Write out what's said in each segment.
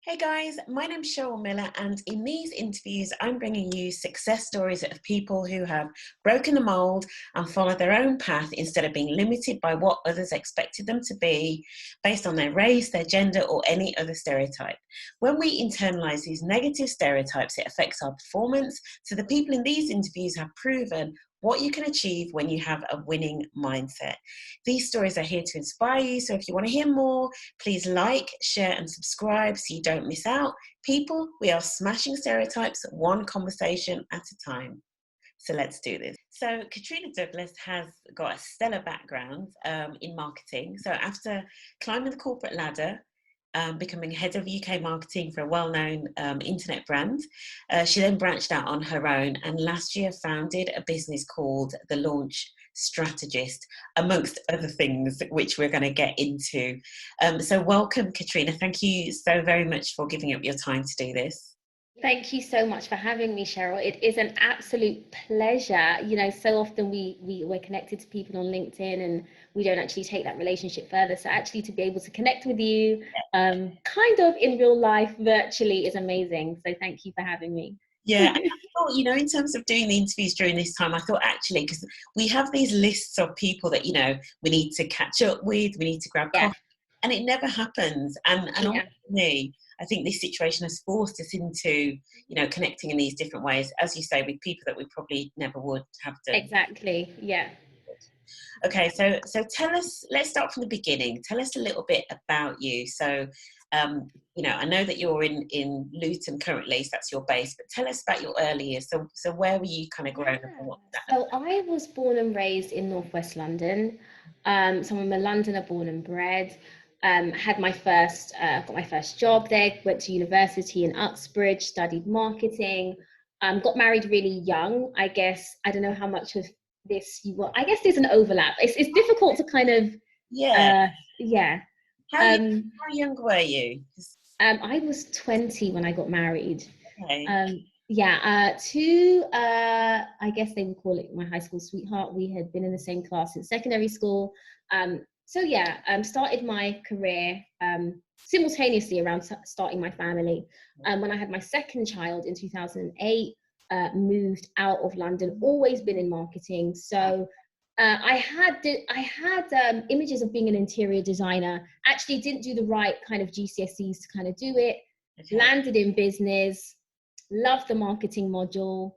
Hey guys, my name's Cheryl Miller, and in these interviews, I'm bringing you success stories of people who have broken the mold and followed their own path instead of being limited by what others expected them to be based on their race, their gender, or any other stereotype. When we internalize these negative stereotypes, it affects our performance. So the people in these interviews have proven what you can achieve when you have a winning mindset. These stories are here to inspire you. So if you want to hear more, please like, share, and subscribe so you don't miss out. People, we are smashing stereotypes one conversation at a time. So let's do this. So Katrina Douglas has got a stellar background in marketing. So after climbing the corporate ladder, becoming head of UK marketing for a well-known internet brand. She then branched out on her own and last year founded a business called the Launch Strategist, amongst other things, which we're going to get into. So welcome, Katrina. Thank you so very much for giving up your time to do this. Thank you so much for having me, Cheryl. It is an absolute pleasure. You know, so often we're connected to people on LinkedIn and we don't actually take that relationship further. So actually to be able to connect with you kind of in real life virtually is amazing. So thank you for having me. Yeah, and I thought, in terms of doing the interviews during this time, I thought actually, because we have these lists of people that, we need to catch up with, we need to grab Yeah. coffee, and it never happens. And Yeah. for me, I think this situation has forced us into, connecting in these different ways, as you say, with people that we probably never would have done. Exactly. Yeah. Okay, so tell us, let's start from the beginning. Tell us a little bit about you. So, I know that you're in Luton currently, so that's your base, but tell us about your early years. So where were you kind of growing up and what was that So about? I was born and raised in Northwest London. So I'm a Londoner born and bred. Had my first, got my first job there, went to university in Uxbridge, studied marketing, got married really young. I guess, I don't know how much of this you want. I guess there's an overlap. It's difficult to kind of, Yeah. yeah. How young were you? I was 20 when I got married. Okay. I guess they would call it my high school sweetheart. We had been in the same class in secondary school. Started my career simultaneously around starting my family. When I had my second child in 2008, moved out of London, always been in marketing. So I had images of being an interior designer. Actually didn't do the right kind of GCSEs to kind of do it. Okay. Landed in business, loved the marketing module,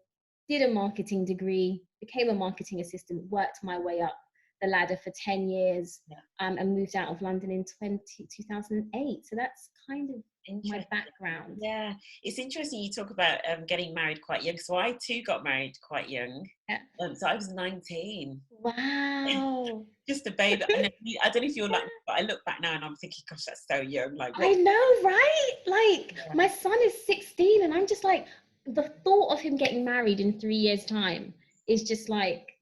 did a marketing degree, became a marketing assistant, worked my way up the ladder for 10 years, and moved out of London in 2008. So that's kind of my background. Yeah, it's interesting you talk about getting married quite young. So I too got married quite young. Yeah. So I was 19. Wow. Just a baby. I don't know if you're like, but I look back now and I'm thinking, gosh, that's so young. Like, I know, right? Like, my son is 16 and I'm just like, the thought of him getting married in 3 years' time is just like,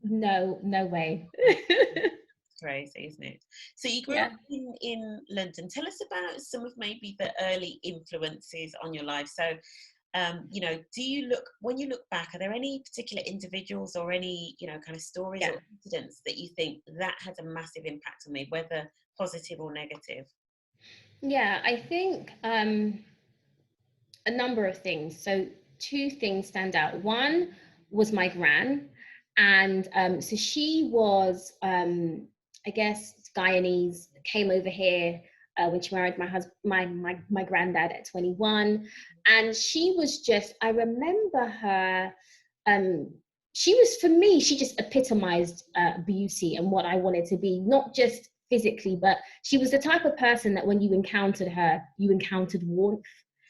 no way. Crazy, isn't it? So you grew up in London. Tell us about some of maybe the early influences on your life. So, when you look back, are there any particular individuals or any, kind of stories or incidents that you think that had a massive impact on me, whether positive or negative? Yeah, I think a number of things. So 2 things stand out. One was my gran, and so she was, I guess, Guyanese, came over here when she married my husband, my granddad at 21, and she was just, I remember her. She was, for me, she just epitomized beauty and what I wanted to be, not just physically, but she was the type of person that when you encountered her, you encountered warmth.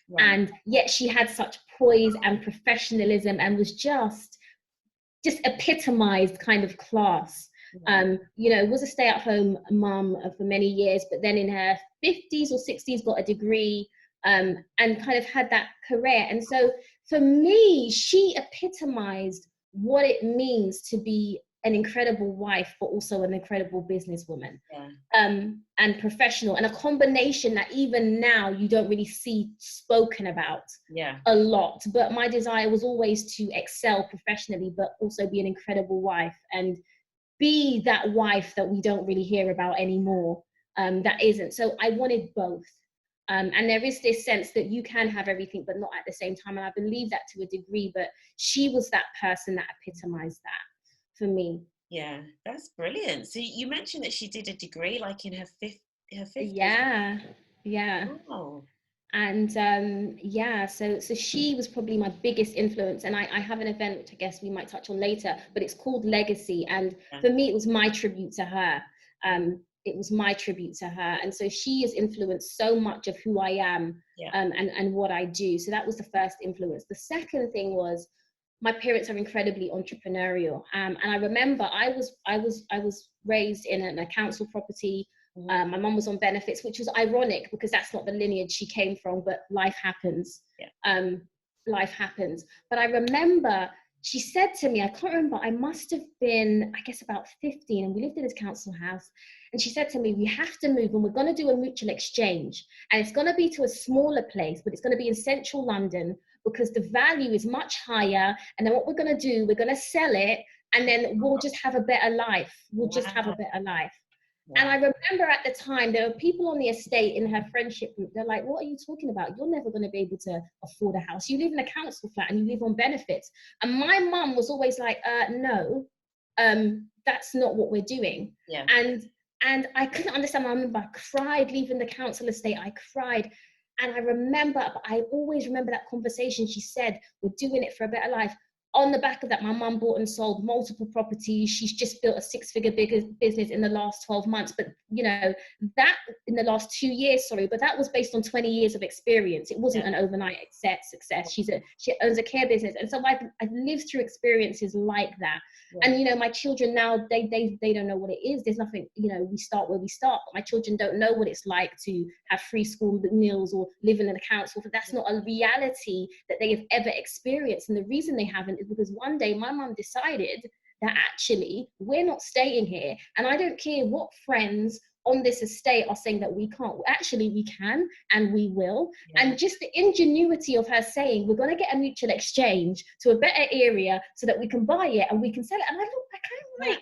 Right. And yet she had such poise and professionalism and was just epitomized kind of class. Was a stay-at-home mum for many years, but then in her 50s or 60s got a degree and kind of had that career. And so for me, she epitomized what it means to be an incredible wife, but also an incredible businesswoman, and professional, and a combination that even now you don't really see spoken about a lot. But my desire was always to excel professionally, but also be an incredible wife and be that wife that we don't really hear about anymore. That isn't. So I wanted both. And there is this sense that you can have everything, but not at the same time. And I believe that to a degree, but she was that person that epitomized that for me. Yeah, that's brilliant. So you mentioned that she did a degree like in her 50s. Yeah, yeah. Oh, And yeah, so she was probably my biggest influence. And I have an event which I guess we might touch on later, but it's called Legacy. And yeah. for me, it was my tribute to her. It was my tribute to her. And so she has influenced so much of who I am, Yeah. And what I do. So that was the first influence. The second thing was my parents are incredibly entrepreneurial. And I remember I was raised in a council property. My mum was on benefits, which was ironic because that's not the lineage she came from, but life happens. Yeah. Life happens. But I remember she said to me, I can't remember, I must have been, I guess, about 15, and we lived in this council house. And she said to me, we have to move and we're going to do a mutual exchange. And it's going to be to a smaller place, but it's going to be in central London because the value is much higher. And then what we're going to do, we're going to sell it, and then we'll just have a better life. We'll just have a better life. Wow. And I remember at the time, there were people on the estate in her friendship group. They're like, what are you talking about? You're never going to be able to afford a house. You live in a council flat and you live on benefits. And my mum was always like, no, that's not what we're doing. Yeah. And I couldn't understand. I remember I cried leaving the council estate. I cried. And I always remember that conversation. She said, we're doing it for a better life. On the back of that, my mum bought and sold multiple properties. She's just built a 6-figure business in the last 12 months. But, you know, that in the last 2 years, but that was based on 20 years of experience. It wasn't an overnight success. She owns a care business. And so I've lived through experiences like that. Yeah. And, you know, my children now, they don't know what it is. There's nothing, you know, we start where we start. But my children don't know what it's like to have free school meals or live in a council. But that's not a reality that they have ever experienced. And the reason they haven't is because one day my mum decided that actually we're not staying here. And I don't care what friends on this estate are saying that we can't. Actually, we can and we will. Yeah. And just the ingenuity of her saying, we're going to get a mutual exchange to a better area so that we can buy it and we can sell it. And I kind of like...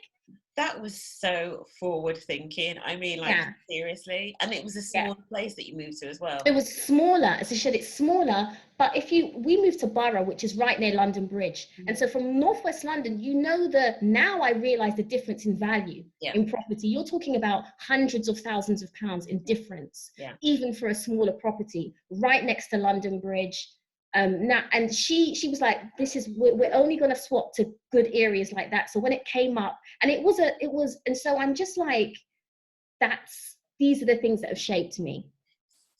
That was so forward thinking. I mean, like, seriously. And it was a small place that you moved to as well. It was smaller. As I said, it's smaller. But we moved to Borough, which is right near London Bridge. Mm-hmm. And so from Northwest London, you know, now I realise the difference in value in property. You're talking about hundreds of thousands of pounds in difference, even for a smaller property, right next to London Bridge. Now, and she was like, we're only going to swap to good areas like that. So when it came up, and it was, and so I'm just like, these are the things that have shaped me.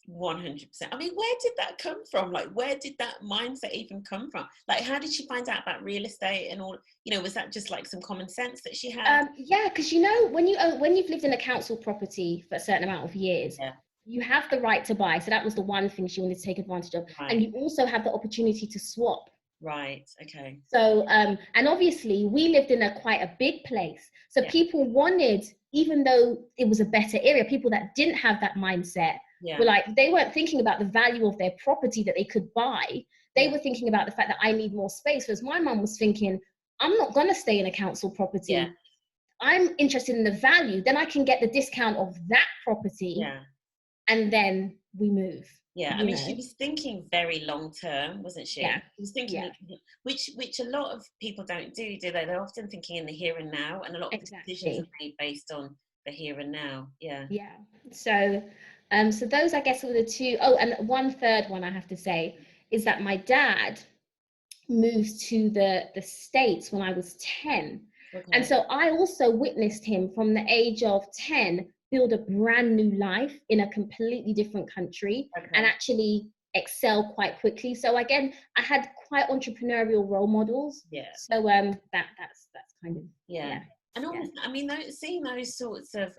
100%. I mean, where did that come from? Like, where did that mindset even come from? Like, how did she find out about real estate and all? You know, was that just like some common sense that she had? Yeah, because you know, when you've lived in a council property for a certain amount of years, you have the right to buy. So that was the one thing she wanted to take advantage of. Right. And you also have the opportunity to swap. Right. Okay. So, and obviously we lived in quite a big place. So people wanted, even though it was a better area, people that didn't have that mindset were like, they weren't thinking about the value of their property that they could buy. They were thinking about the fact that I need more space. Whereas my mum was thinking, I'm not going to stay in a council property. Yeah. I'm interested in the value. Then I can get the discount of that property. Yeah. And then we move. Yeah, I mean, she was thinking very long term, wasn't she? Yeah. She was thinking, which a lot of people don't do they? They're often thinking in the here and now, and a lot of decisions are made based on the here and now. Yeah. Yeah. So, so those, I guess, were the two. Oh, and one third one I have to say is that my dad moved to the States when I was 10. Okay. And so I also witnessed him from the age of 10 build a brand new life in a completely different country and actually excel quite quickly. So again, I had quite entrepreneurial role models. Yeah. So that's kind of And almost, I mean, seeing those sorts of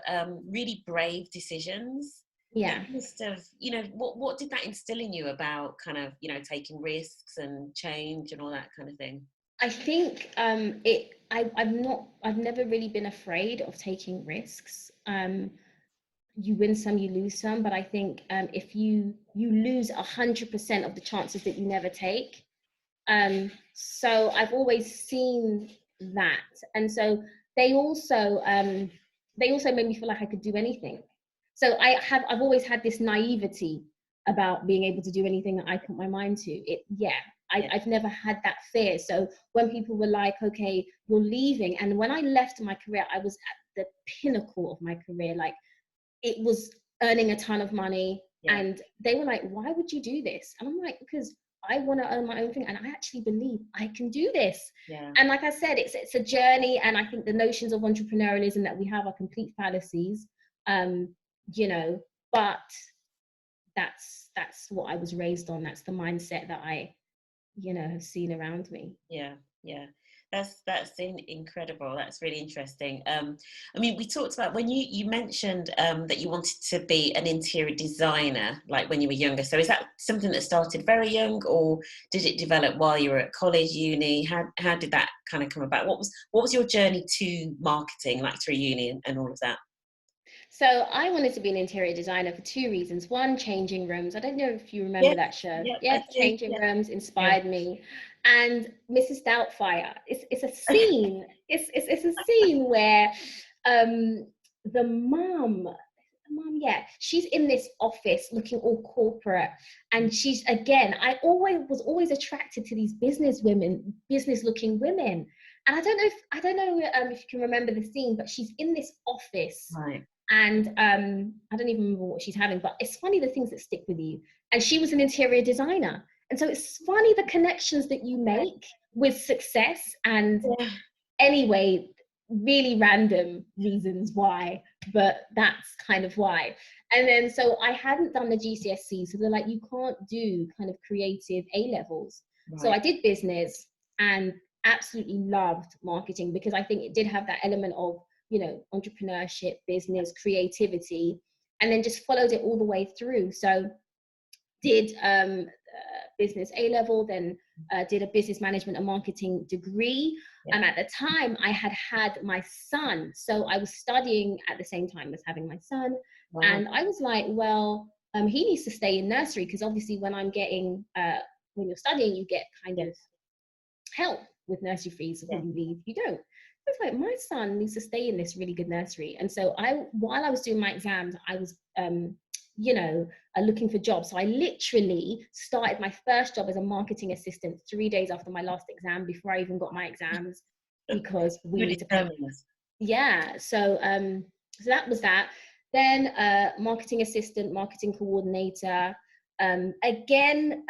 really brave decisions. Yeah. Must have, you know, what did that instill in you about kind of, you know, taking risks and change and all that kind of thing? I think I've never really been afraid of taking risks. You win some, you lose some, but I think if you lose 100% of the chances that you never take. So I've always seen that, and so they also made me feel like I could do anything. So I've always had this naivety about being able to do anything that I put my mind to. I've never had that fear. So when people were like, okay, you're leaving. And when I left my career, I was at the pinnacle of my career. Like, it was earning a ton of money. Yeah. And they were like, why would you do this? And I'm like, because I want to earn my own thing. And I actually believe I can do this. Yeah. And like I said, it's a journey. And I think the notions of entrepreneurialism that we have are complete fallacies, you know, but that's what I was raised on. That's the mindset that I, you know, have seen around me. Yeah, yeah. That's incredible. That's really interesting. I mean, we talked about when you mentioned that you wanted to be an interior designer, like when you were younger. So is that something that started very young, or did it develop while you were at college, uni? How did that kind of come about? What was your journey to marketing, like through uni and all of that? So I wanted to be an interior designer for two reasons. One, changing rooms. I don't know if you remember that show. Yeah, I Yes, do. changing Yeah, rooms yeah. inspired me. And Mrs. Doubtfire. It's a scene. It's a scene where the mum, yeah, she's in this office looking all corporate, and she's, again, I was always attracted to these business looking women. And I don't know if you can remember the scene, but she's in this office, Right. and I don't even remember what she's having, but it's funny the things that stick with you. And she was an interior designer. And so it's funny the connections that you make with success. And Yeah. anyway, really random reasons why, but that's kind of why. And then, so I hadn't done the GCSE. So they're like, you can't do kind of creative A levels. Right. So I did business and absolutely loved marketing, because I think it did have that element of, you know, entrepreneurship, business, creativity, and then just followed it all the way through. So did business A level, then did a business management and marketing degree. Yeah. At the time, I had my son. So I was studying at the same time as having my son. Wow. And I was like, well, he needs to stay in nursery, because obviously when when you're studying, you get kind of help with nursery fees. When you leave, you don't. I was like, my son needs to stay in this really good nursery. And so while I was doing my exams, I was, you know, looking for jobs. So I literally started my first job as a marketing assistant 3 days after my last exam, before I even got my exams, because we need to pay. Yeah. So, so that was that. Then marketing assistant, marketing coordinator. Again,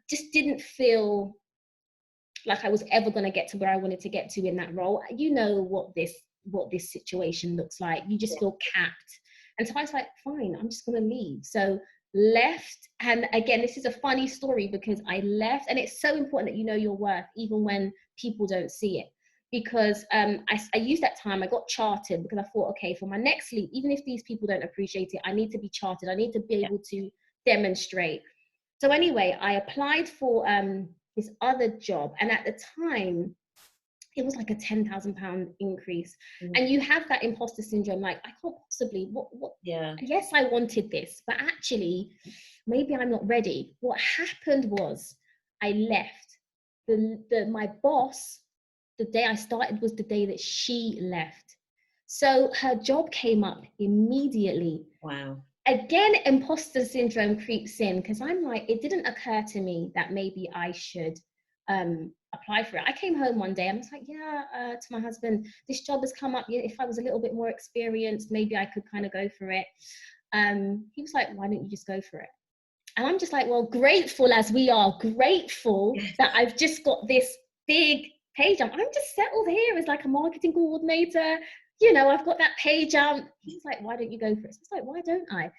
just didn't feel like I was ever going to get to where I wanted to get to in that role. You know what this situation looks like. You just feel capped. And so I was like, fine, I'm just going to leave. So left. And again, this is a funny story, because I left, and it's so important that you know your worth, even when people don't see it. Because I used that time, I got chartered, because I thought, okay, for my next leap, even if these people don't appreciate it, I need to be chartered. I need to be able to demonstrate. So anyway, I applied for this other job, and at the time it was like a £10,000 increase. And you have that imposter syndrome, like, I can't possibly, what yes, I wanted this, but actually maybe I'm not ready. What happened was I left. My boss, the day I started was the day that she left. So her job came up immediately. Wow. Again, imposter syndrome creeps in, because I'm like, it didn't occur to me that maybe I should apply for it. I came home one day, I was like, to my husband, this job has come up. If I was a little bit more experienced, maybe I could kind of go for it. He was like, why don't you just go for it? And I'm just like, well, grateful as we are, grateful that I've just got this big pay jump. I'm just settled here as like a marketing coordinator. You know, I've got that pay jump. He's like, why don't you go for it? So it's like, why don't I?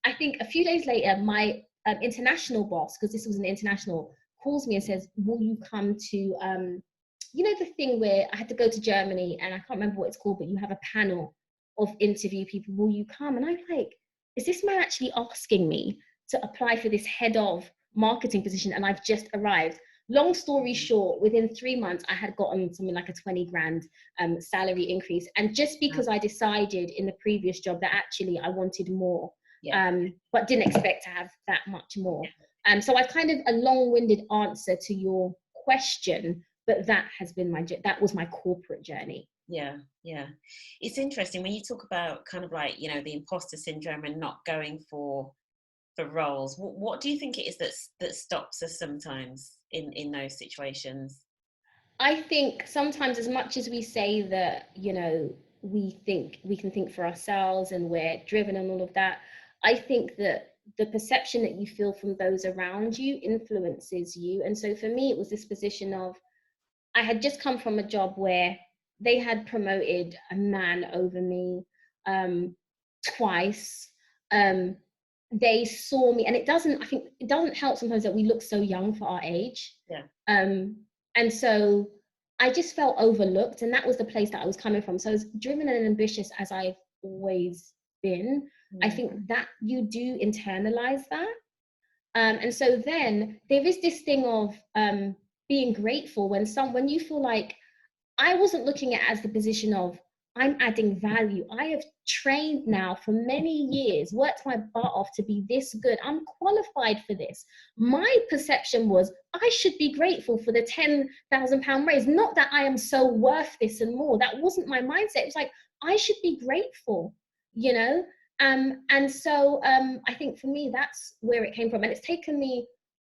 I think a few days later, my international boss, because this was an international, calls me and says, will you come to, you know, the thing where I had to go to Germany, and I can't remember what it's called, but you have a panel of interview people. Will you come? And I'm like, is this man actually asking me to apply for this head of marketing position? And I've just arrived. Long story short, within 3 months, I had gotten something like a 20 grand salary increase. And just because I decided in the previous job that actually I wanted more, but didn't expect to have that much more. So I've kind of a long-winded answer to your question, but that was my corporate journey. Yeah. It's interesting when you talk about kind of like, you know, the imposter syndrome and not going for for roles. What do you think it is that stops us sometimes in those situations? I think sometimes, as much as we say that, you know, we think we can think for ourselves and we're driven and all of that, I think that the perception that you feel from those around you influences you. And so for me, it was this position of, I had just come from a job where they had promoted a man over me um, twice. Um, they saw me, and I think it doesn't help sometimes that we look so young for our age. Yeah. Um, and so I just felt overlooked, and that was the place that I was coming from. So as driven and ambitious as I've always been, I think that you do internalize that. And so then there is this thing of being grateful when you feel like, I wasn't looking at it as the position of, I'm adding value. I have trained now for many years, worked my butt off to be this good. I'm qualified for this. My perception was I should be grateful for the £10,000 raise. Not that I am so worth this and more. That wasn't my mindset. It was like, I should be grateful, you know? And so I think for me, that's where it came from. And it's taken me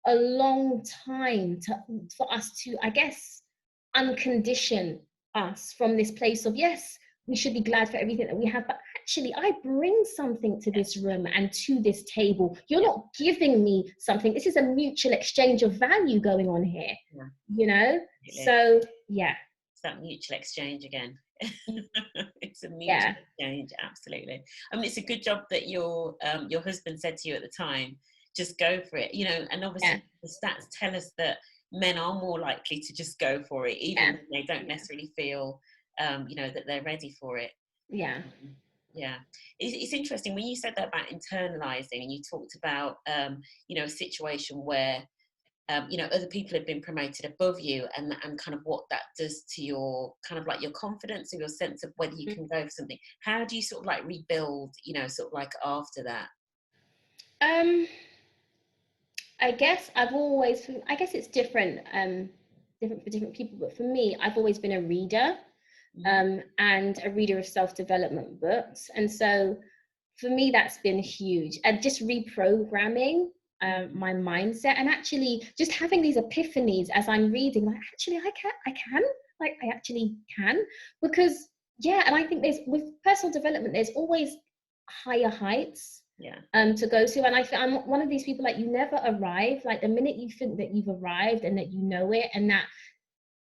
a long time for us to, I guess, uncondition us from this place of, yes, we should be glad for everything that we have, but actually I bring something to this room and to this table. You're not giving me something. This is a mutual exchange of value going on here, you know? So yeah. It's that mutual exchange again. It's a mutual exchange, absolutely. I mean, it's a good job that your husband said to you at the time, just go for it, you know. And obviously the stats tell us that men are more likely to just go for it, even when they don't necessarily feel you know, that they're ready for it. It's interesting when you said that about internalizing, and you talked about you know, a situation where you know, other people have been promoted above you, and kind of what that does to your kind of like your confidence or your sense of whether you can go for something. How do you sort of like rebuild, you know, sort of like after that? I guess it's different different for different people, but for me, I've always been a reader and a reader of self-development books. And so for me, that's been huge. And just reprogramming my mindset, and actually just having these epiphanies as I'm reading, like, actually I actually can, because and I think with personal development, there's always higher heights to go to. And I'm one of these people, like, you never arrive. Like, the minute you think that you've arrived and that you know it, and that,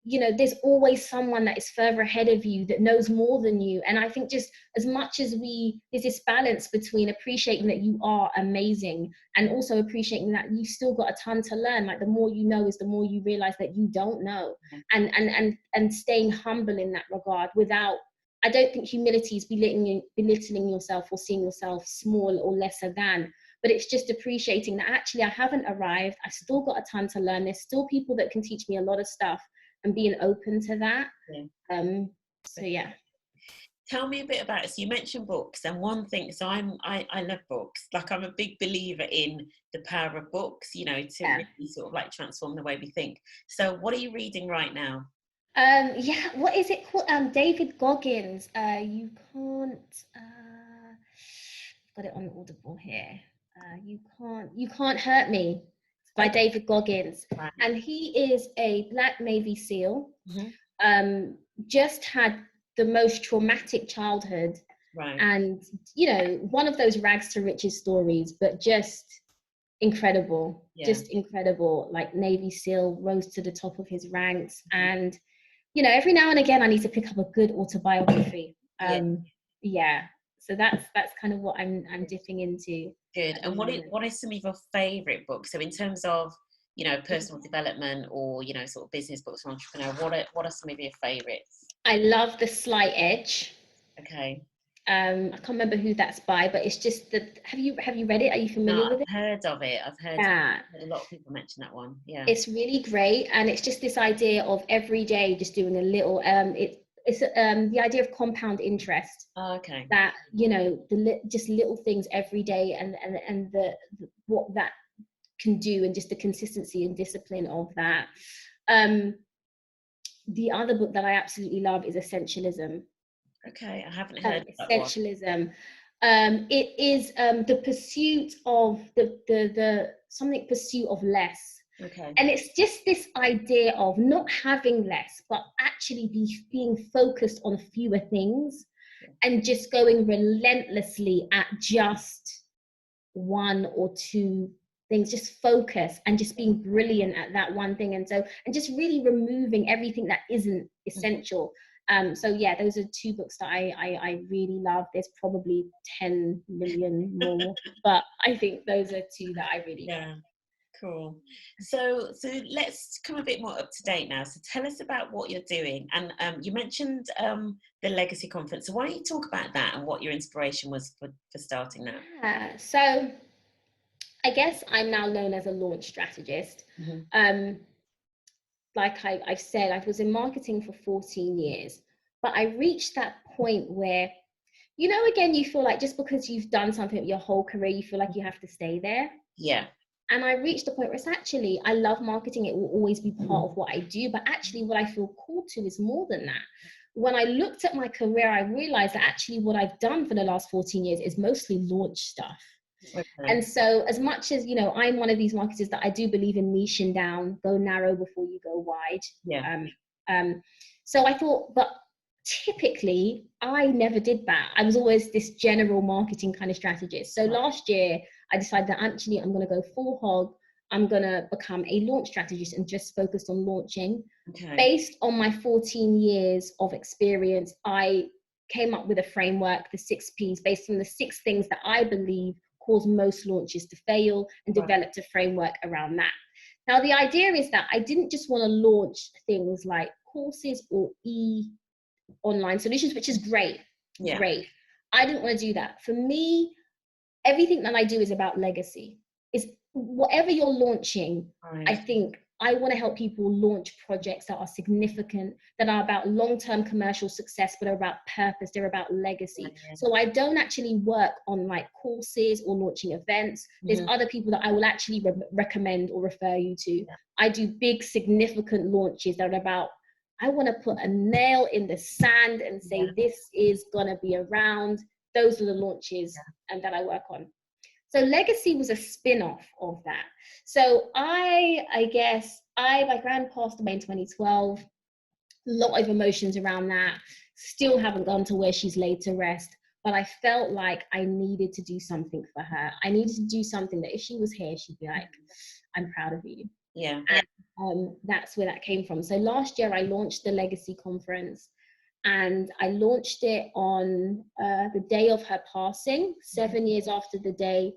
you know, there's always someone that is further ahead of you that knows more than you. And I think just as much as there's this balance between appreciating that you are amazing and also appreciating that you've still got a ton to learn. Like, the more you know is the more you realize that you don't know, and staying humble in that regard, without, I don't think humility is belittling yourself or seeing yourself small or lesser than, but it's just appreciating that actually I haven't arrived. I've still got a ton to learn. There's still people that can teach me a lot of stuff, and being open to that. So yeah. Tell me a bit about it. So you mentioned books, and one thing, so I love books. Like, I'm a big believer in the power of books, you know, to really sort of like transform the way we think. So what are you reading right now? What is it called? David Goggins. You can't. I've got it on Audible here. You can't hurt me, by David Goggins, and he is a Black Navy SEAL. Just had the most traumatic childhood, and, you know, one of those rags to riches stories, but just incredible, just incredible. Like, Navy SEAL, rose to the top of his ranks, and, you know, every now and again I need to pick up a good autobiography. So that's kind of what I'm dipping into. Good. And what is some of your favorite books? So in terms of, you know, personal development, or, you know, sort of business books for entrepreneur, what are some of your favorites? I love The Slight Edge. Okay. I can't remember who that's by, but it's just that, have you read it? Are you familiar with it? I've heard of it. I've heard a lot of people mention that one. Yeah. It's really great, and it's just this idea of every day just doing a little it's the idea of compound interest. Okay. That, you know, just little things every day, and the what that can do, and just the consistency and discipline of that. The other book that I absolutely love is Essentialism. Okay, I haven't heard Essentialism. It is the pursuit of the something pursuit of less. Okay. And it's just this idea of not having less, but actually being focused on fewer things, and just going relentlessly at just one or two things, just focus and just being brilliant at that one thing. And just really removing everything that isn't essential. So yeah, those are two books that I really love. There's probably 10 million more, but I think those are two that I really love. Cool. So let's come a bit more up to date now. So tell us about what you're doing. And you mentioned the Legacy Conference. So why don't you talk about that and what your inspiration was for starting that? Yeah, so I guess I'm now known as a launch strategist. Like I've said, I was in marketing for 14 years, but I reached that point where, again, you feel like just because you've done something your whole career, you feel like you have to stay there. Yeah. And I reached the point where it's actually, I love marketing. It will always be part of what I do. But actually what I feel called to is more than that. When I looked at my career, I realized that actually what I've done for the last 14 years is mostly launch stuff. Okay. And so as much as, I'm one of these marketers that I do believe in niching down, go narrow before you go wide. Yeah. So I thought, but typically I never did that. I was always this general marketing kind of strategist. So last year I decided that actually I'm going to go full hog. I'm going to become a launch strategist and just focus on launching. Okay. Based on my 14 years of experience, I came up with a framework, the 6 Ps, based on the 6 things that I believe cause most launches to fail, and developed a framework around that. Now, the idea is that I didn't just want to launch things like courses or online solutions, which is great. Yeah. Great. I didn't want to do that. For me, everything that I do is about legacy. Is whatever you're launching, I think I want to help people launch projects that are significant, that are about long-term commercial success, but are about purpose, they're about legacy. So I don't actually work on like courses or launching events. There's other people that I will actually recommend or refer you to. I do big, significant launches that are about, I want to put a nail in the sand and say, this is going to be around. Those are the launches and that I work on. So Legacy was a spin-off of that. So I guess my grand passed away in 2012. A lot of emotions around that. Still haven't gone to where she's laid to rest. But I felt like I needed to do something for her. I needed to do something that if she was here, she'd be like, I'm proud of you. Yeah. And that's where that came from. So last year I launched the Legacy Conference. And I launched it on the day of her passing, 7 years after the day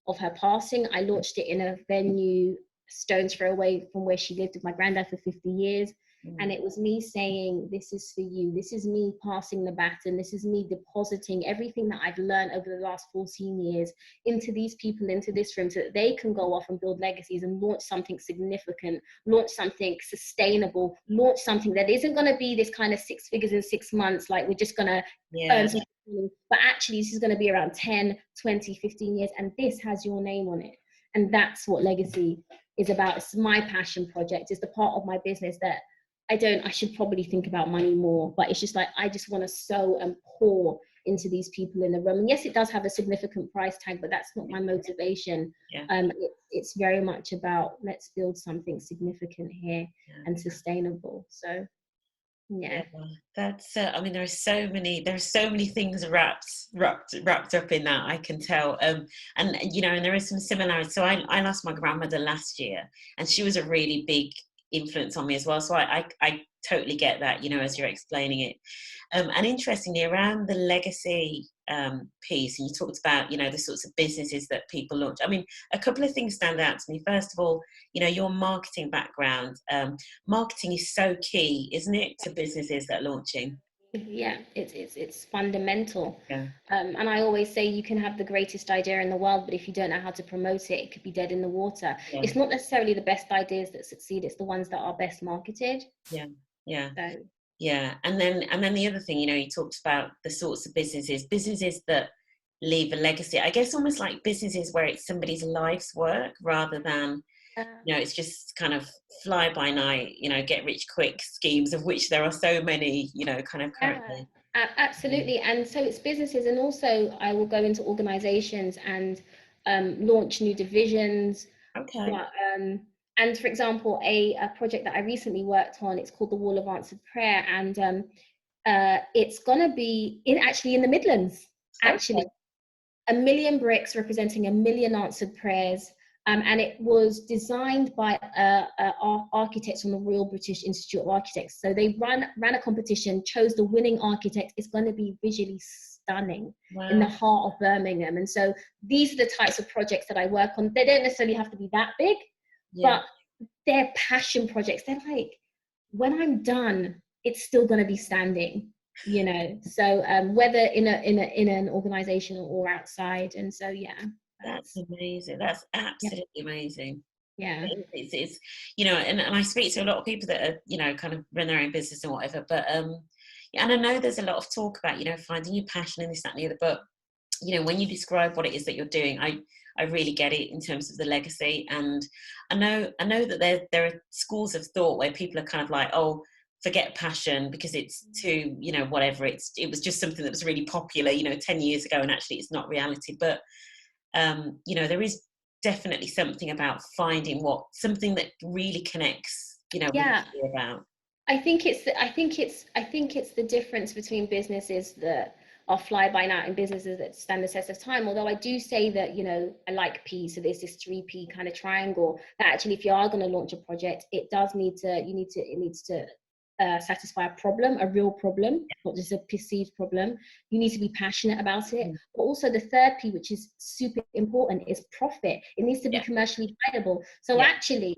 of her passing. I launched it in a venue stone's throw away from where she lived with my granddad for 50 years. And it was me saying, this is for you. This is me passing the baton. This is me depositing everything that I've learned over the last 14 years into these people, into this room, so that they can go off and build legacies and launch something significant, launch something sustainable, launch something that isn't going to be this kind of 6 figures in 6 months, like we're just going to earn some money, but actually this is going to be around 10, 20, 15 years, and this has your name on it. And that's what legacy is about. It's my passion project. It's the part of my business that I should probably think about money more, but it's just like, I just want to sow and pour into these people in the room. And yes, it does have a significant price tag, but that's not my motivation. It's very much about, let's build something significant here and sustainable. So that's I mean, there are so many things wrapped up in that, I can tell. And there is some similarities. So I lost my grandmother last year, and she was a really big influence on me as well. So I totally get that, as you're explaining it. And interestingly, around the legacy piece, and you talked about, the sorts of businesses that people launch. I mean, a couple of things stand out to me. First of all, your marketing background. Marketing is so key, isn't it, to businesses that are launching? Yeah, it's fundamental. And I always say, you can have the greatest idea in the world, but if you don't know how to promote it, it could be dead in the water. It's not necessarily the best ideas that succeed, it's the ones that are best marketed. And then the other thing, you talked about the sorts of businesses that leave a legacy, I guess, almost like businesses where it's somebody's life's work, rather than it's just kind of fly by night, get rich quick schemes, of which there are so many, kind of currently. Absolutely. And so it's businesses, and also I will go into organizations and launch new divisions. Okay. But, and for example, a project that I recently worked on, it's called the Wall of Answered Prayer, and it's gonna be actually in the Midlands, actually. Okay. 1 million bricks representing 1 million answered prayers. And it was designed by architects from the Royal British Institute of Architects. So they ran a competition, chose the winning architect. It's going to be visually stunning in the Wow. heart of Birmingham. And so these are the types of projects that I work on. They don't necessarily have to be that big, Yeah. but they're passion projects. They're like, when I'm done, it's still going to be standing, you know. So whether in an organization or outside. And so yeah, That's amazing. That's yeah, absolutely amazing. yeah, It's you know, and I speak to a lot of people that are, you know, kind of run their own business and whatever, but yeah, and I know there's a lot of talk about, you know, finding your passion and this, that, and the other, but you know, when you describe what it is that you're doing, I really get it in terms of the legacy. And I know that there are schools of thought where people are kind of like, oh, forget passion because it's too, you know, whatever, it was just something that was really popular, you know, 10 years ago, and actually it's not reality. But you know, there is definitely something about finding something that really connects, you know, with what yeah. you're about. I think it's the difference between businesses that are fly by night and businesses that stand the test of time. Although I do say that, you know, I like P, so there's this 3P kind of triangle that actually, if you are going to launch a project, it needs to satisfy a problem, a real problem, not just a perceived problem. You need to be passionate about it. But also the third P, which is super important, is profit. It needs to be Yeah, commercially viable. So yeah, actually,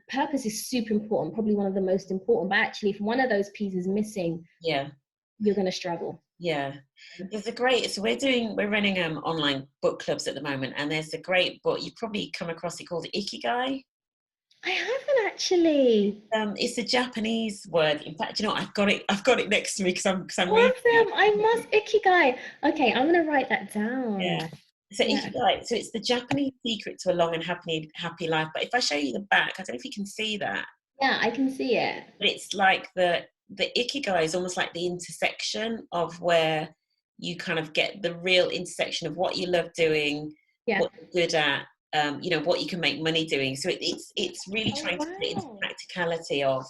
purpose is super important, probably one of the most important. But actually, if one of those P's is missing, yeah, you're going to struggle. yeah. There's a great, so we're running online book clubs at the moment, and there's a great book, you've probably come across it, called Ikigai. I haven't actually. It's a Japanese word. In fact, you know, I've got it next to me because I'm reading Awesome. I it. must Ikigai. Okay, I'm going to write that down. Yeah. So Yeah. Ikigai, so it's the Japanese secret to a long and happy life. But if I show you the back, I don't know if you can see that, Yeah, I can see it. but it's like the Ikigai is almost like the intersection of where you kind of get the real intersection of what you love doing, Yeah. what you're good at, you know, what you can make money doing. So it's really Oh, trying to put it into wow. practicality of,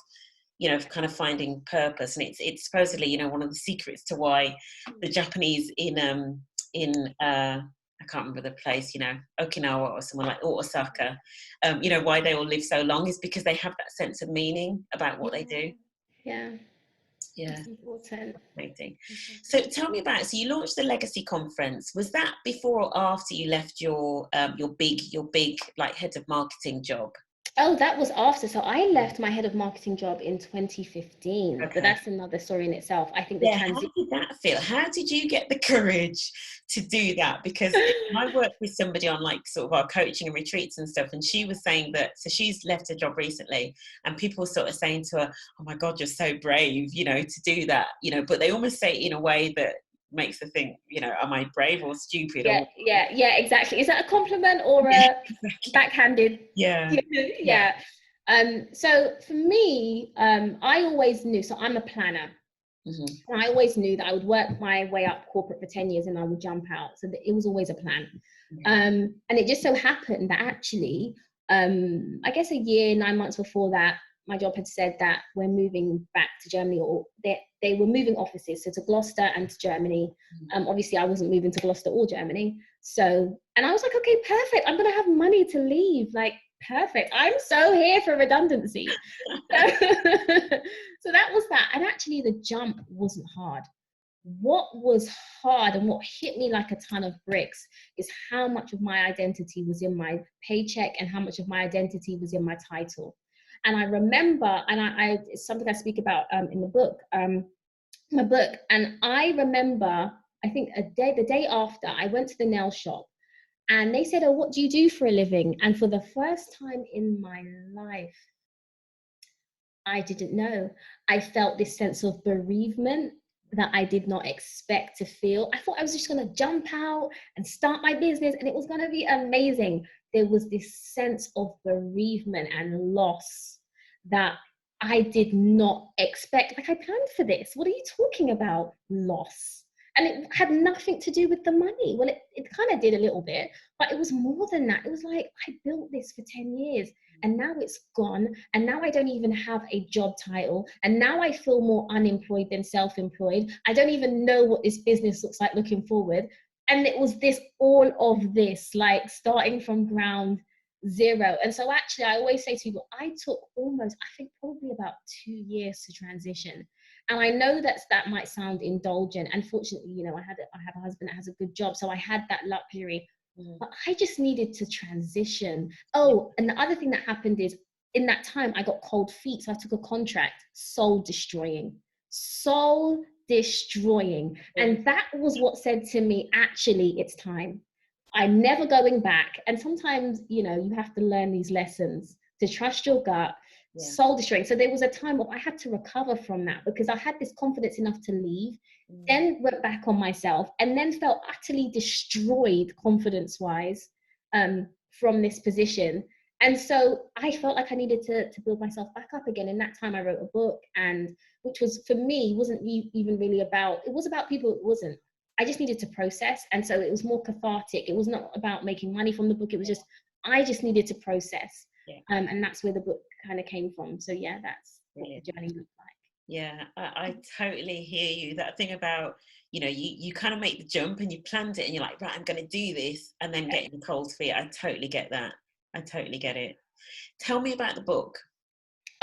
you know, kind of finding purpose. And it's supposedly, you know, one of the secrets to why the Japanese in I can't remember the place, you know, Okinawa or somewhere like, or Osaka, you know, why they all live so long is because they have that sense of meaning about what they Yeah. do. Yeah. Yeah, It's important. fascinating. So tell me about, so you launched the Legacy Conference. Was that before or after you left your big like head of marketing job? Oh, that was after. So I left my head of marketing job in 2015, but Okay. that's another story in itself. I think the Yeah, how transition. did that feel? How did you get the courage to do that? Because I worked with somebody on like sort of our coaching and retreats and stuff, and she was saying that, so she's left her job recently, and people were sort of saying to her, "Oh my God, you're so brave, you know, to do that," you know, but they almost say it in a way that makes her think, you know, am I brave or stupid Yeah, or yeah, yeah, exactly. Is that a compliment or yeah, a exactly. backhanded? Yeah, yeah. Yeah. So for me, I always knew, so I'm a planner. Hmm. And I always knew that I would work my way up corporate for 10 years and I would jump out. So that it was always a plan. Okay. And it just so happened that actually, I guess a year, 9 months before that, my job had said that we're moving back to Germany, or they were moving offices, so to Gloucester and to Germany. Obviously, I wasn't moving to Gloucester or Germany. So, and I was like, okay, perfect. I'm going to have money to leave. Like, perfect. I'm so here for redundancy. So, so that was that. And actually, the jump wasn't hard. What was hard and what hit me like a ton of bricks is how much of my identity was in my paycheck and how much of my identity was in my title. And I remember, and it's something I speak about in the book, my book. And I remember, I think the day after, I went to the nail shop and they said, "Oh, what do you do for a living?" And for the first time in my life, I didn't know. I felt this sense of bereavement that I did not expect to feel. I thought I was just going to jump out and start my business and it was going to be amazing. There was this sense of bereavement and loss that I did not expect, like I planned for this. What are you talking about? Loss. And it had nothing to do with the money. Well, it kind of did a little bit, but it was more than that. It was like, I built this for 10 years and now it's gone. And now I don't even have a job title. And now I feel more unemployed than self-employed. I don't even know what this business looks like looking forward. And it was this, all of this, like starting from ground zero. And so actually, I always say to people, I took almost, I think probably about 2 years to transition. And I know that might sound indulgent. And fortunately, you know, I have a husband that has a good job. So I had that luxury, but I just needed to transition. Oh, and the other thing that happened is in that time, I got cold feet. So I took a contract, soul destroying. And that was what said to me, actually, it's time. I'm never going back. And sometimes, you know, you have to learn these lessons to trust your gut, soul destroying. So there was a time where I had to recover from that because I had this confidence enough to leave, then went back on myself, and then felt utterly destroyed confidence-wise from this position. And so I felt like I needed to build myself back up again. In that time, I wrote a book, and which was, for me, wasn't even really about, it was about people, it wasn't. I just needed to process. And so it was more cathartic. It was not about making money from the book. It was just, I just needed to process. And that's where the book kind of came from. So yeah, that's what the journey looked like. Yeah, I totally hear you. That thing about, you know, you kind of make the jump and you planned it and you're like, right, I'm going to do this, and then getting the cold feet. I totally get that. I totally get it. Tell me about the book.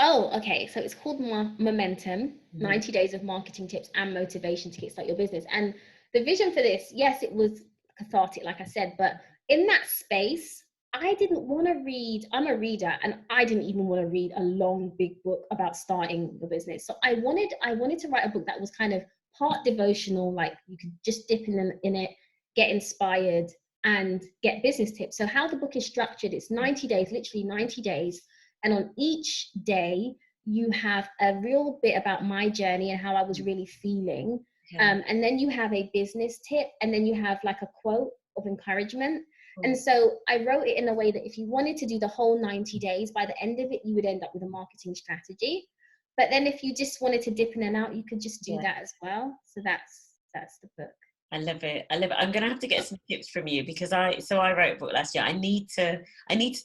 Oh, okay. So it's called Momentum, 90 Days of Marketing Tips and Motivation to Kickstart Your Business. And the vision for this, yes, it was cathartic, like I said, but in that space, I didn't want to read, I'm a reader, and I didn't even want to read a long, big book about starting your business. So I wanted to write a book that was kind of part devotional, like you could just dip in it, get inspired, and get business tips. So how the book is structured, it's 90 days, literally 90 days. And on each day, you have a real bit about my journey and how I was really feeling. And then you have a business tip, and then you have like a quote of encouragement. And so I wrote it in a way that if you wanted to do the whole 90 days, by the end of it, you would end up with a marketing strategy. But then if you just wanted to dip in and out, you could just do that as well. So that's the book. I love it. I love it. I'm going to have to get some tips from you because I wrote a book last year. I need to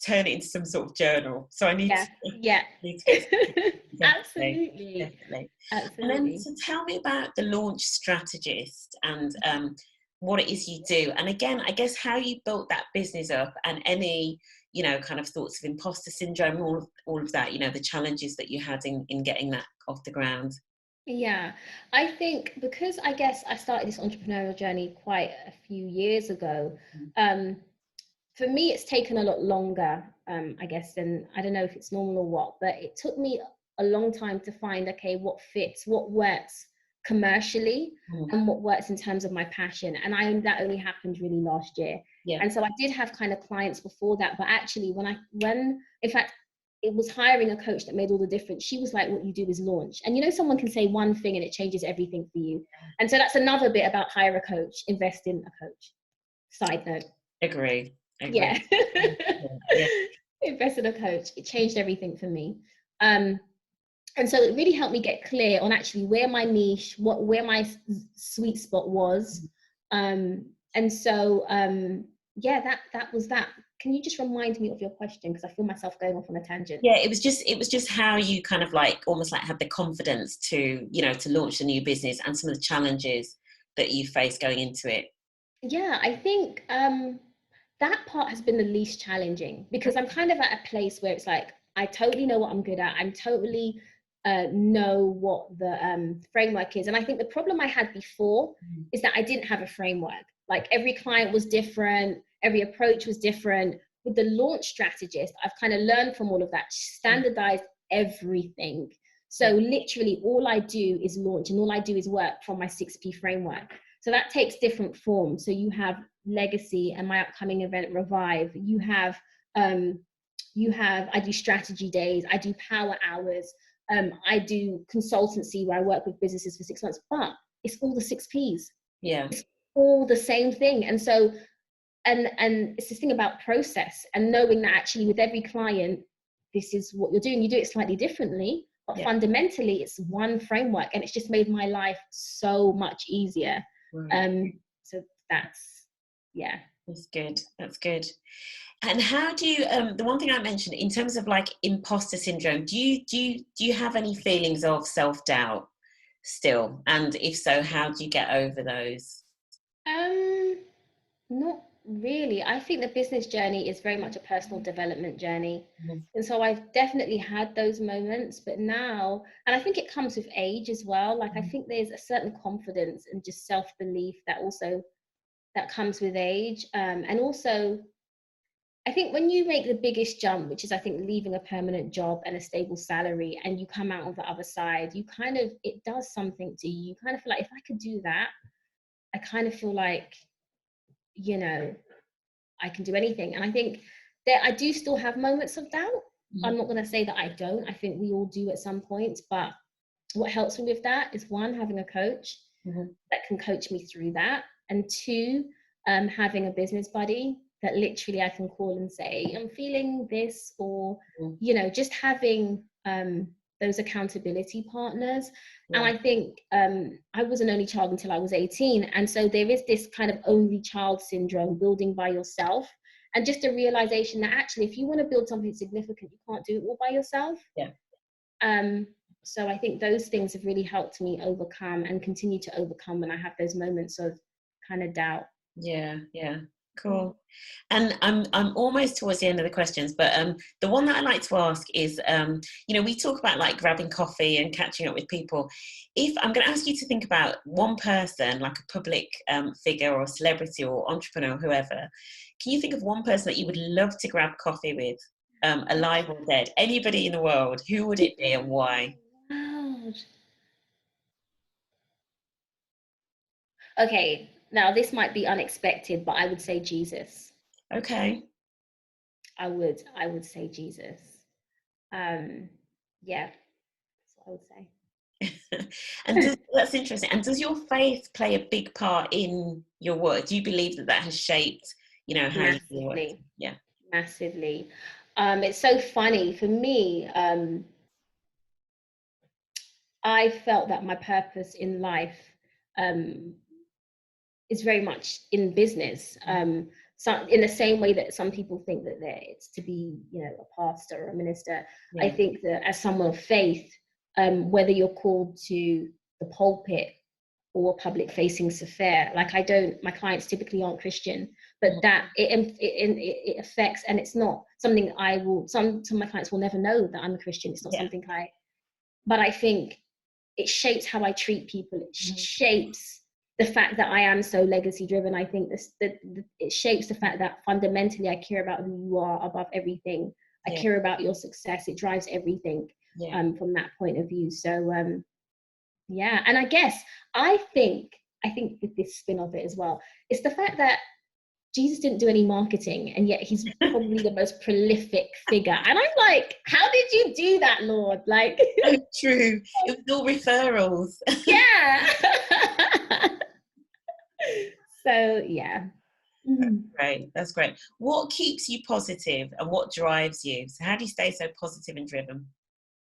turn it into some sort of journal. So I need to get some Absolutely. definitely. And then so tell me about the Launch Strategist and what it is you do. And again, I guess how you built that business up, and any, you know, kind of thoughts of imposter syndrome, all of that, you know, the challenges that you had in getting that off the ground. Yeah, I think because I guess I started this entrepreneurial journey quite a few years ago, for me, it's taken a lot longer, I guess, than, I don't know if it's normal or what, but it took me a long time to find, okay, what fits, what works commercially and what works in terms of my passion. And that only happened really last year. And so I did have kind of clients before that, but actually when in fact, it was hiring a coach that made all the difference. She was like, what you do is launch. And you know, someone can say one thing and it changes everything for you. And so that's another bit about hire a coach, invest in a coach. Side note. Agree. Yeah. Invest in a coach. It changed everything for me. And so it really helped me get clear on actually where my niche, where my sweet spot was. And so, that was that. Can you just remind me of your question? Because I feel myself going off on a tangent. Yeah, it was just how you kind of like almost like had the confidence to, you know, to launch a new business and some of the challenges that you faced going into it. Yeah, I think that part has been the least challenging because I'm kind of at a place where it's like, I totally know what I'm good at. I'm totally know what the framework is. And I think the problem I had before is that I didn't have a framework. Like every client was different. Every approach was different. With the Launch Strategist, I've kind of learned from all of that, standardized everything. So literally all I do is launch, and all I do is work from my 6P framework. So that takes different forms. So you have Legacy and my upcoming event Revive. I do strategy days. I do power hours. I do consultancy where I work with businesses for 6 months, but it's all the 6Ps. Yeah. It's all the same thing. And so, and it's this thing about process and knowing that actually with every client, this is what you're doing. You do it slightly differently, But Yeah. fundamentally, it's one framework, and it's just made my life so much easier. Right. So that's, yeah. That's good. That's good. And how do you, the one thing I mentioned in terms of like imposter syndrome, do you have any feelings of self-doubt still? And if so, how do you get over those? Um, Not really. I think the business journey is very much a personal development journey. Mhm. And so I've definitely had those moments, but now, and I think it comes with age as well. Like I think there's a certain confidence and just self-belief that also that comes with age. And also I think when you make the biggest jump, which is I think leaving a permanent job and a stable salary, and you come out on the other side, you kind of, it does something to you. You kind of feel like if I could do that, I kind of feel like, you know, I can do anything. And I think that I do still have moments of doubt. Mhm. I'm not going to say that I don't. I think we all do at some point. But what helps me with that is one, having a coach Mhm. that can coach me through that. And two, having a business buddy that literally I can call and say, I'm feeling this, or, Mhm. just having those accountability partners. And Yeah. I think I was an only child until I was 18. And so there is this kind of only child syndrome, building by yourself. And just a realization that actually, if you want to build something significant, you can't do it all by yourself. Yeah. Um, so I think those things have really helped me overcome and continue to overcome when I have those moments of kind of doubt. Yeah. Yeah. Cool. And I'm almost towards the end of the questions, but the one that I like to ask is, we talk about like grabbing coffee and catching up with people. If I'm going to ask you to think about one person, like a public figure or celebrity or entrepreneur or whoever, can you think of one person that you would love to grab coffee with, alive or dead? Anybody in the world, who would it be and why? Wow. Okay, now this might be unexpected, but I would say Jesus. Okay. I would say Jesus. Um, yeah, that's what I would say. And that's interesting. And does your faith play a big part in your work? Do you believe that that has shaped, how you work? Massively, Yeah. massively. It's so funny for me. I felt that my purpose in life um, is very much in business. So in the same way that some people think that it's to be, a pastor or a minister, I Yeah. think that as someone of faith, whether you're called to the pulpit or public facing sphere, like my clients typically aren't Christian, but Mhm. that it affects, and it's not something some of my clients will never know that I'm a Christian. It's not Yeah. something but I think it shapes how I treat people. It Mhm. shapes the fact that I am so legacy driven. I think it shapes the fact that fundamentally I care about who you are above everything. I Yeah. care about your success. It drives everything Yeah. from that point of view. So yeah, and I think with this spin of it as well, it's the fact that Jesus didn't do any marketing, and yet he's probably the most prolific figure. And I'm like, how did you do that, Lord? Like, So true. It was all referrals. yeah. So yeah. Mhm. Great. That's great. What keeps you positive and what drives you? So how do you stay so positive and driven?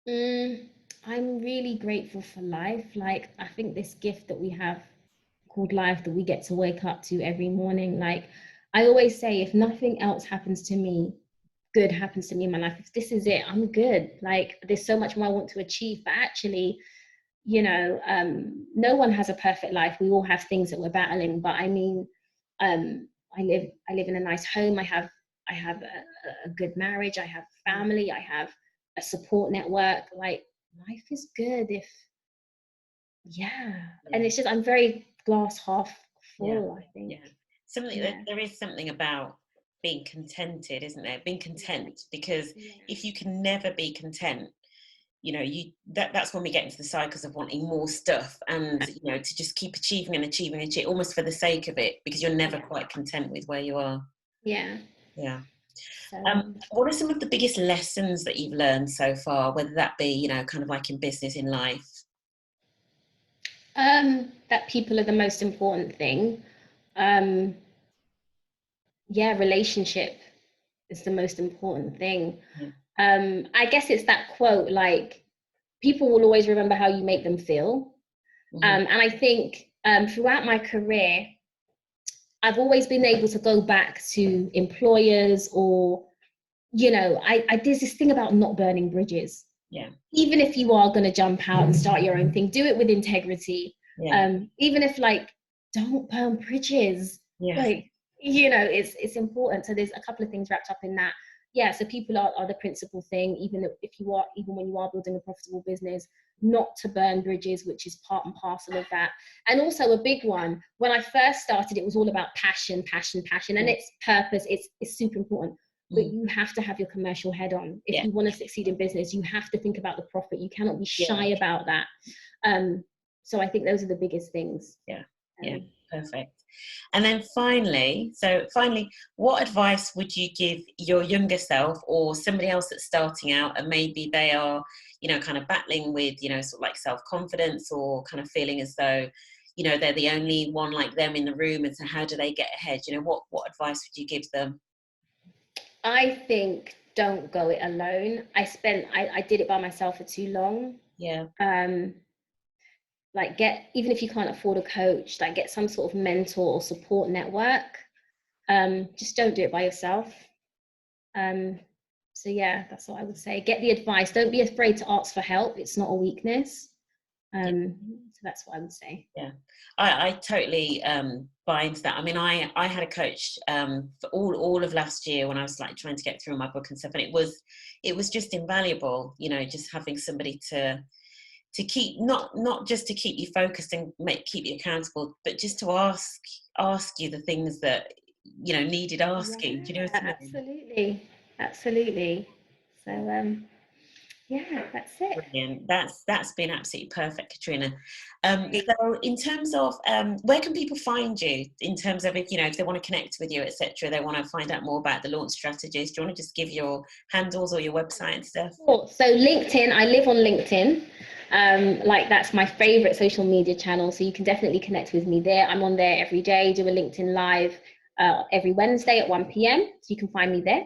Mm, I'm really grateful for life. Like, I think this gift that we have called life that we get to wake up to every morning. Like, I always say, if nothing else happens to me, good happens to me in my life. If this is it, I'm good. Like, there's so much more I want to achieve. But actually, no one has a perfect life. We all have things that we're battling. But I mean, I live in a nice home. I have a good marriage. I have family. I have a support network. Like, life is good if, yeah. And Yeah. it's just, I'm very glass half Yeah. full, I think. Yeah. Something Yeah. there is something about being contented, isn't there? Being Yeah. content, because Yeah. if you can never be content, that's when we get into the cycles of wanting more stuff, and to just keep achieving and achieving and achieving almost for the sake of it, because you're never Yeah. quite content with where you are. Yeah. Yeah. So What are some of the biggest lessons that you've learned so far, whether that be kind of like in business, in life? that people are the most important thing. Um, yeah, relationship is the most important thing. Yeah. I guess it's that quote, like, people will always remember how you make them feel. Mm-hmm. And I think throughout my career, I've always been able to go back to employers, or, you know, there's this thing about not burning bridges. Yeah. Even if you are going to jump out and start your own thing, do it with integrity. Yeah. Even if, like, don't burn bridges. Yeah. Like, you know, it's important. So there's a couple of things wrapped up in that. Yeah, so people are the principal thing, even when you are building a profitable business, not to burn bridges, which is part and parcel of that. And also a big one, when I first started, it was all about passion, and its purpose. It's super important. But you have to have your commercial head on. If you want to succeed in business, you have to think about the profit. You cannot be shy about that. So I think those are the biggest things. Yeah. Perfect. And then finally, what advice would you give your younger self, or somebody else that's starting out and maybe they are, you know, kind of battling with, you know, sort of like self-confidence, or kind of feeling as though, you know, they're the only one like them in the room, and so how do they get ahead? You know, what advice would you give them? I think don't go it alone. I did it by myself for too long. Yeah. Like, even if you can't afford a coach, like, get some sort of mentor or support network. Just don't do it by yourself. So yeah, that's what I would say. Get the advice. Don't be afraid to ask for help. It's not a weakness. So that's what I would say. Yeah, I totally buy into that. I mean, I had a coach for all of last year when I was like trying to get through my book and stuff, and it was just invaluable, you know, just having somebody to keep, not just to keep you focused and keep you accountable, but just to ask you the things that, you know, needed asking. Do you know what I mean? Absolutely. So yeah, that's it. Brilliant. That's been absolutely perfect, Katrina. So in terms of where can people find you, in terms of, if, you know, if they want to connect with you, etc., they want to find out more about the Launch Strategist, do you want to just give your handles or your website and stuff? Cool. So LinkedIn, I live on LinkedIn. Like, that's my favorite social media channel. So you can definitely connect with me there. I'm on there every day, do a LinkedIn live every Wednesday at 1 p.m. So you can find me there.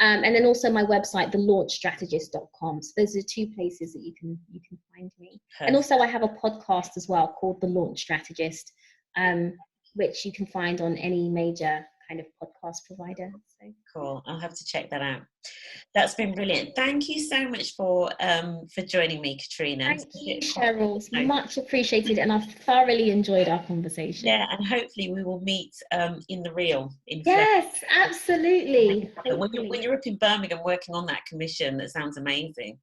And then also my website, thelaunchstrategist.com. So those are two places that you can find me. Perfect. And also I have a podcast as well called The Launch Strategist, which you can find on any major kind of podcast provider. So cool. I'll have to check that out. That's been brilliant. Thank you so much for joining me, Katrina. Thank you, Cheryl. It's much appreciated, and I've thoroughly enjoyed our conversation. Yeah, and hopefully we will meet in the real. Yes, absolutely. When you're up in Birmingham working on that commission, that sounds amazing.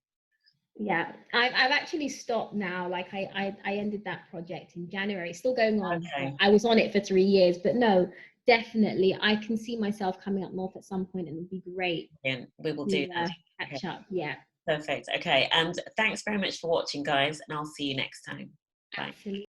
Yeah, I've actually stopped now. Like, I ended that project in January. It's still going on. Okay. I was on it for 3 years, but no, definitely I can see myself coming up north at some point, and it would be great. And we will do that. Catch up. Yeah. Perfect. Okay, and thanks very much for watching, guys, and I'll see you next time. Bye. Absolutely.